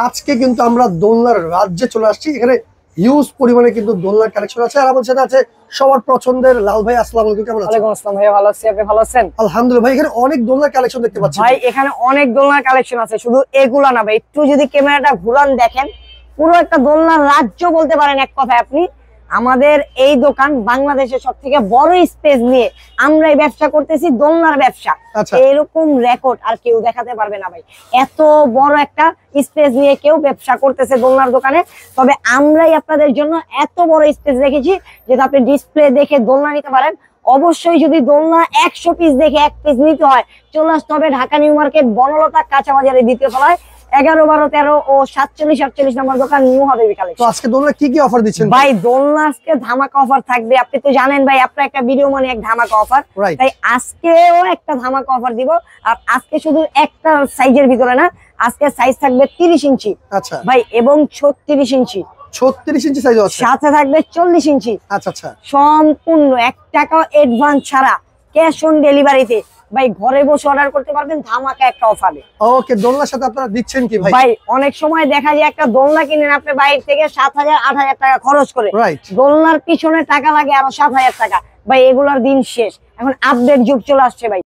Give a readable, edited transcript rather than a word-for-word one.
আজকে কিন্তু আমরা দোলনার রাজ্যে চলে আসছি। এখানে হিউজ পরিমাণে কিন্তু দোলনার কালেকশন আছে। আর আমাদের সাথে আছে সবার পছন্দের লাল ভাই। আসসালামু আলাইকুম, কেমন আছেন? ওয়ালাইকুম আসসালাম ভাই, ভালো আছি, আপনি ভালো আছেন? আলহামদুলিল্লাহ ভাই, এখানে অনেক দোলনার কালেকশন দেখতে পাচ্ছি ভাই এখানে অনেক দোলনার কালেকশন আছে, শুধু এগুলা না ভাই, একটু যদি ক্যামেরাটা ঘুরান দেখেন, পুরো একটা দোলনার রাজ্য বলতে পারেন এক কথায় আপনি। আমাদের এই দোকান বাংলাদেশের সবথেকে বড় স্পেস নিয়ে আমরা এই ব্যবসা করতেছি, দোলনার ব্যবসা। এরকম রেকর্ড আর কেউ দেখাতে পারবে না ভাই, এত বড় একটা স্পেস নিয়ে কেউ ব্যবসা করতেছে দোলনার দোকানে। তবে আমরাই আপনাদের জন্য এত বড় স্পেস রেখেছি যেটা আপনি ডিসপ্লে দেখে দোলনা নিতে পারেন। অবশ্যই যদি দোলনা 100 পিস দেখে 1 পিস নিতে হয়, চলে আসতে হবে ঢাকা নিউ মার্কেট, বনলতা কাঁচা বাজারে, দ্বিতীয় তলায় 11, 12, 13 ও 47, 48 নম্বর দোকান, নিউ হাবিবি কালেকশন। তো আজকে দোলনা কি কি অফার দিচ্ছেন ভাই? দোলনা আজকে ধামাকা অফার থাকবে। আপনি তো জানেন ভাই, আপনার একটা ভিডিও মানে এক ধামাকা অফার, তাই আজকেও একটা ধামাকা অফার দিব। আর আজকে শুধু একটা সাইজের ভিতরে না, আজকে সাইজ থাকবে 30 ইঞ্চি। আচ্ছা ভাই, এবং 36 ইঞ্চি, 36 ইঞ্চি সাইজ আছে, সাথে থাকবে 40 ইঞ্চি। আচ্ছা আচ্ছা, সম্পূর্ণ 1 টাকা অ্যাডভান্স ছাড়া ক্যাশ অন ডেলিভারিতে ভাই ঘরে বসে অর্ডার করতে পারবেন ধামাকা একটা অফারে। ওকে, দোলনার সাথে আপনারা দিচ্ছেন কি ভাই? ভাই অনেক সময় দেখা যায় একটা দোলনা কিনেন আপনি বাইরে থেকে 7,000, 8,000 টাকা খরচ করে, দোলনার পিছনে টাকা লাগে আরো 7,000 টাকা। ভাই এগুলার দিন শেষ, এখন আপডেট যুগ চলে আসছে ভাই।